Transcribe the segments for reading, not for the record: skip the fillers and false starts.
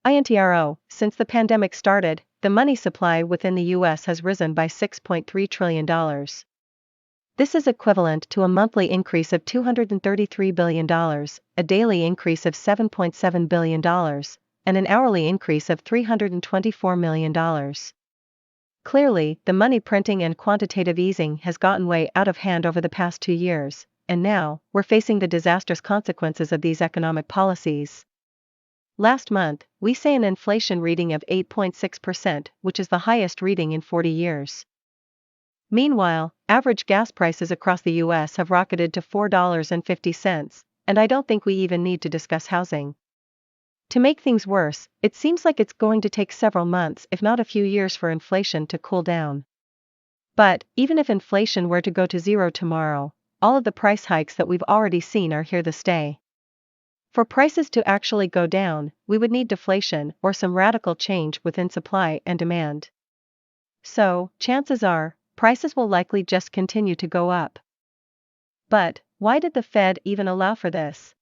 INTRO, since the pandemic started, the money supply within the US has risen by $6.3 trillion. This is equivalent to a monthly increase of $233 billion, a daily increase of $7.7 billion, and an hourly increase of $324 million. Clearly, the money printing and quantitative easing has gotten way out of hand over the past 2 years, and now, we're facing the disastrous consequences of these economic policies. Last month, we saw an inflation reading of 8.6%, which is the highest reading in 40 years. Meanwhile, average gas prices across the US have rocketed to $4.50, and I don't think we even need to discuss housing. To make things worse, it seems like it's going to take several months, if not a few years, for inflation to cool down. But, even if inflation were to go to zero tomorrow, all of the price hikes that we've already seen are here to stay. For prices to actually go down, we would need deflation or some radical change within supply and demand. So, chances are, prices will likely just continue to go up. But, why did the Fed even allow for this?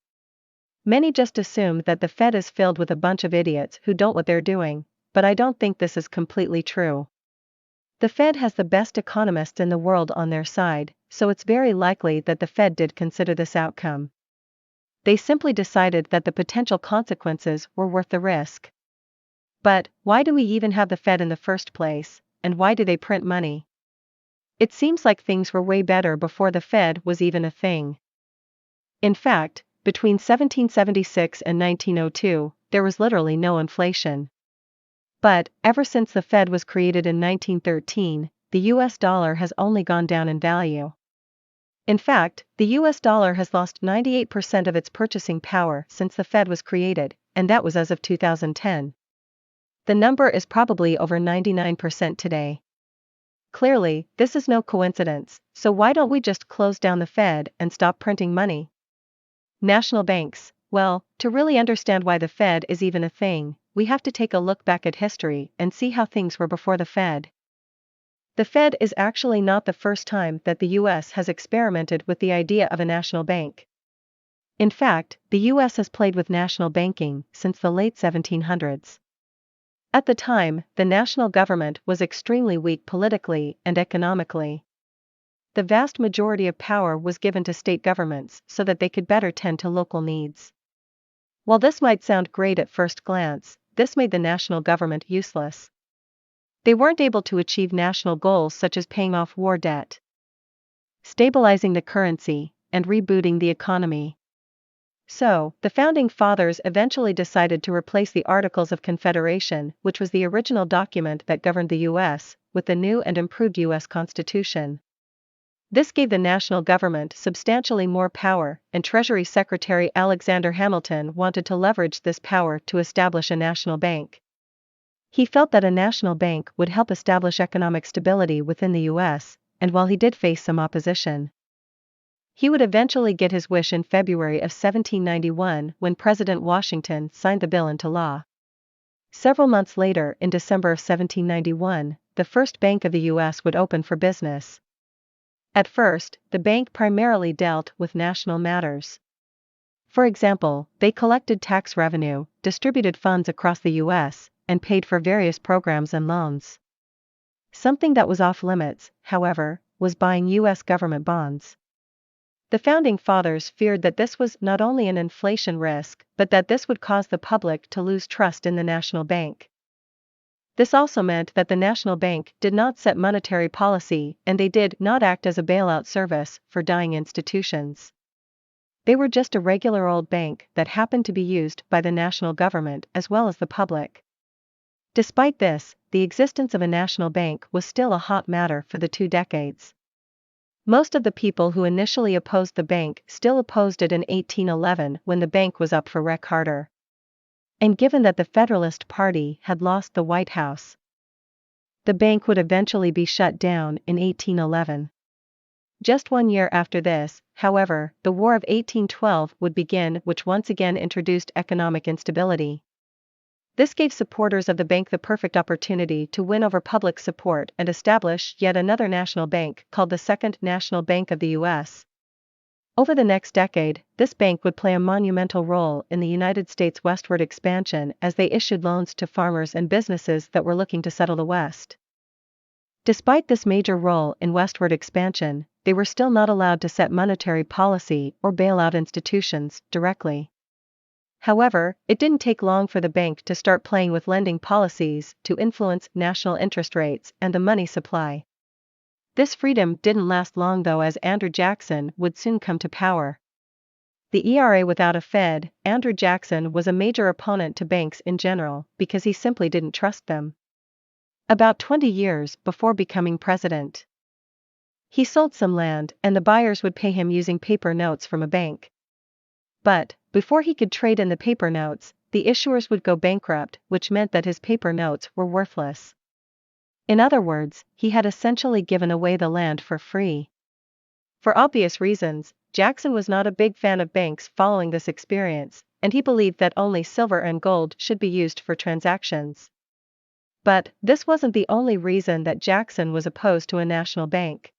Many just assume that the Fed is filled with a bunch of idiots who don't know what they're doing, but I don't think this is completely true. The Fed has the best economists in the world on their side, so it's very likely that the Fed did consider this outcome. They simply decided that the potential consequences were worth the risk. But, why do we even have the Fed in the first place, and why do they print money? It seems like things were way better before the Fed was even a thing. In fact, between 1776 and 1902, there was literally no inflation. But, ever since the Fed was created in 1913, the US dollar has only gone down in value. In fact, the US dollar has lost 98% of its purchasing power since the Fed was created, and that was as of 2010. The number is probably over 99% today. Clearly, this is no coincidence, so why don't we just close down the Fed and stop printing money? National banks. Well, to really understand why the Fed is even a thing, we have to take a look back at history and see how things were before the Fed. The Fed is actually not the first time that the US has experimented with the idea of a national bank. In fact, the US has played with national banking since the late 1700s. At the time, the national government was extremely weak politically and economically. The vast majority of power was given to state governments so that they could better tend to local needs. While this might sound great at first glance, this made the national government useless. They weren't able to achieve national goals such as paying off war debt, stabilizing the currency, and rebooting the economy. So, the Founding Fathers eventually decided to replace the Articles of Confederation, which was the original document that governed the US, with the new and improved US Constitution. This gave the national government substantially more power, and Treasury Secretary Alexander Hamilton wanted to leverage this power to establish a national bank. He felt that a national bank would help establish economic stability within the US, and while he did face some opposition, he would eventually get his wish in February of 1791 when President Washington signed the bill into law. Several months later, in December of 1791, the first bank of the US would open for business. At first, the bank primarily dealt with national matters. For example, they collected tax revenue, distributed funds across the US, and paid for various programs and loans. Something that was off limits, however, was buying US government bonds. The Founding Fathers feared that this was not only an inflation risk, but that this would cause the public to lose trust in the national bank. This also meant that the national bank did not set monetary policy and they did not act as a bailout service for dying institutions. They were just a regular old bank that happened to be used by the national government as well as the public. Despite this, the existence of a national bank was still a hot matter for the 2 decades. Most of the people who initially opposed the bank still opposed it in 1811 when the bank was up for rec-harder. And given that the Federalist Party had lost the White House, the bank would eventually be shut down in 1811. Just 1 year after this, however, the War of 1812 would begin, which once again introduced economic instability. This gave supporters of the bank the perfect opportunity to win over public support and establish yet another national bank called the Second National Bank of the US. Over the next decade, this bank would play a monumental role in the United States' westward expansion as they issued loans to farmers and businesses that were looking to settle the West. Despite this major role in westward expansion, they were still not allowed to set monetary policy or bail out institutions directly. However, it didn't take long for the bank to start playing with lending policies to influence national interest rates and the money supply. This freedom didn't last long though, as Andrew Jackson would soon come to power. The era without a Fed, Andrew Jackson was a major opponent to banks in general because he simply didn't trust them. About 20 years before becoming president, he sold some land and the buyers would pay him using paper notes from a bank. But, before he could trade in the paper notes, the issuers would go bankrupt, which meant that his paper notes were worthless. In other words, he had essentially given away the land for free. For obvious reasons, Jackson was not a big fan of banks following this experience, and he believed that only silver and gold should be used for transactions. But, this wasn't the only reason that Jackson was opposed to a national bank.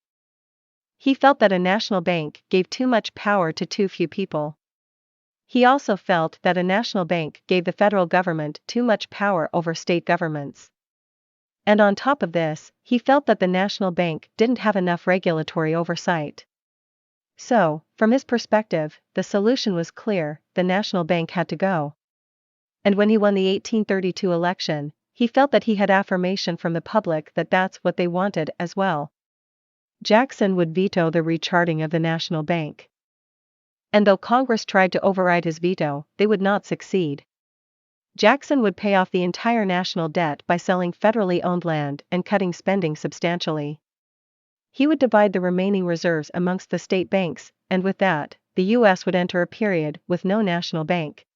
He felt that a national bank gave too much power to too few people. He also felt that a national bank gave the federal government too much power over state governments. And on top of this, he felt that the national bank didn't have enough regulatory oversight. So, from his perspective, the solution was clear: the national bank had to go. And when he won the 1832 election, he felt that he had affirmation from the public that that's what they wanted as well. Jackson would veto the recharting of the national bank. And though Congress tried to override his veto, they would not succeed. Jackson would pay off the entire national debt by selling federally owned land and cutting spending substantially. He would divide the remaining reserves amongst the state banks, and with that, the U.S. would enter a period with no national bank.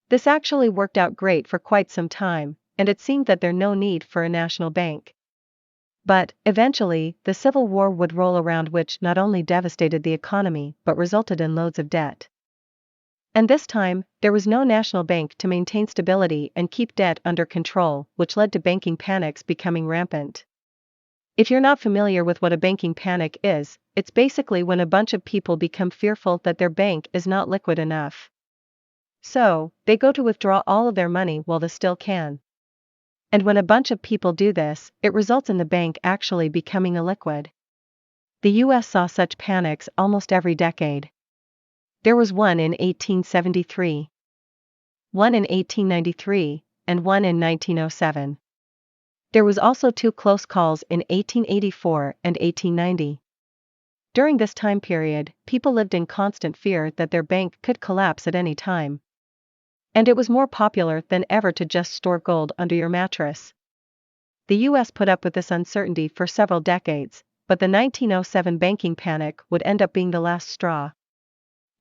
This actually worked out great for quite some time, and it seemed that there's no need for a national bank. But, eventually, the Civil War would roll around, which not only devastated the economy but resulted in loads of debt. And this time, there was no national bank to maintain stability and keep debt under control, which led to banking panics becoming rampant. If you're not familiar with what a banking panic is, it's basically when a bunch of people become fearful that their bank is not liquid enough. So, they go to withdraw all of their money while they still can. And when a bunch of people do this, it results in the bank actually becoming illiquid. The US saw such panics almost every decade. There was one in 1873, one in 1893, and one in 1907. There was also two close calls in 1884 and 1890. During this time period, people lived in constant fear that their bank could collapse at any time. And it was more popular than ever to just store gold under your mattress. The US put up with this uncertainty for several decades, but the 1907 banking panic would end up being the last straw.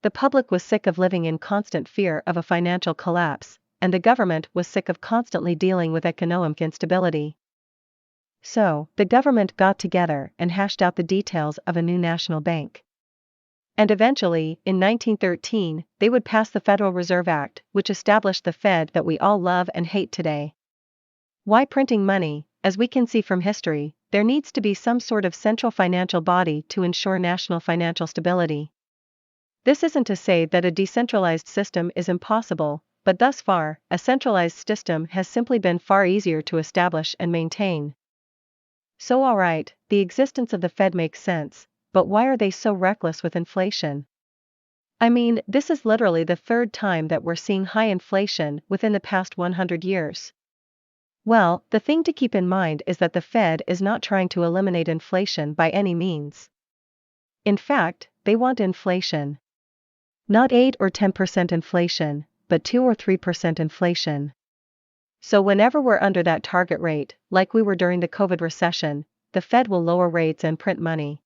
The public was sick of living in constant fear of a financial collapse, and the government was sick of constantly dealing with economic instability. So, the government got together and hashed out the details of a new national bank. And eventually, in 1913, they would pass the Federal Reserve Act, which established the Fed that we all love and hate today. Why printing money? As we can see from history, there needs to be some sort of central financial body to ensure national financial stability. This isn't to say that a decentralized system is impossible, but thus far, a centralized system has simply been far easier to establish and maintain. So alright, the existence of the Fed makes sense, but why are they so reckless with inflation? I mean, this is literally the third time that we're seeing high inflation within the past 100 years. Well, the thing to keep in mind is that the Fed is not trying to eliminate inflation by any means. In fact, they want inflation. Not 8 or 10% inflation, but 2 or 3% inflation. So whenever we're under that target rate, like we were during the COVID recession, the Fed will lower rates and print money.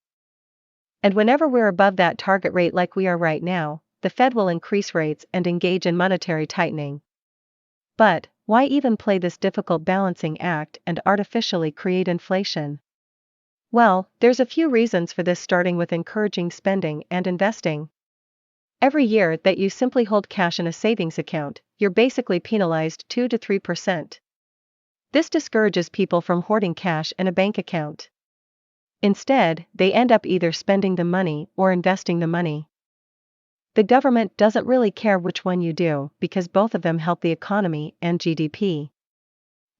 And whenever we're above that target rate like we are right now, the Fed will increase rates and engage in monetary tightening. But, why even play this difficult balancing act and artificially create inflation? Well, there's a few reasons for this, starting with encouraging spending and investing. Every year that you simply hold cash in a savings account, you're basically penalized 2 to 3%. This discourages people from hoarding cash in a bank account. Instead, they end up either spending the money or investing the money. The government doesn't really care which one you do because both of them help the economy and GDP.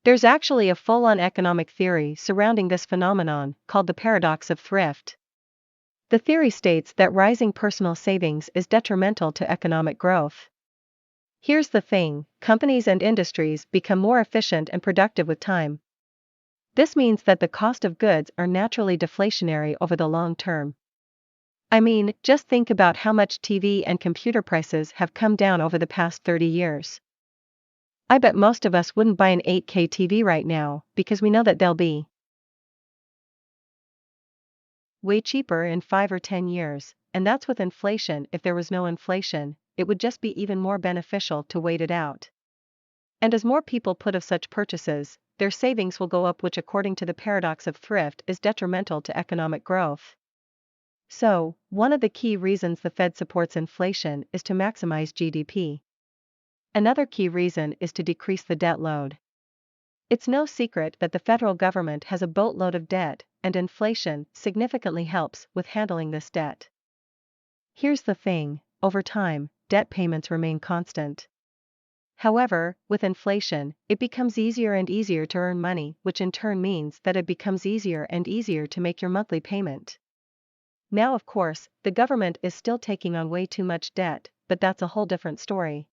There's actually a full-on economic theory surrounding this phenomenon called the paradox of thrift. The theory states that rising personal savings is detrimental to economic growth. Here's the thing: companies and industries become more efficient and productive with time. This means that the cost of goods are naturally deflationary over the long term. I mean, just think about how much TV and computer prices have come down over the past 30 years. I bet most of us wouldn't buy an 8K TV right now because we know that they'll be way cheaper in 5 or 10 years, and that's with inflation. If there was no inflation, it would just be even more beneficial to wait it out. And as more people put off such purchases, their savings will go up, which according to the paradox of thrift is detrimental to economic growth. So, one of the key reasons the Fed supports inflation is to maximize GDP. Another key reason is to decrease the debt load. It's no secret that the federal government has a boatload of debt, and inflation significantly helps with handling this debt. Here's the thing: over time, debt payments remain constant. However, with inflation, it becomes easier and easier to earn money, which in turn means that it becomes easier and easier to make your monthly payment. Now, of course, the government is still taking on way too much debt, but that's a whole different story.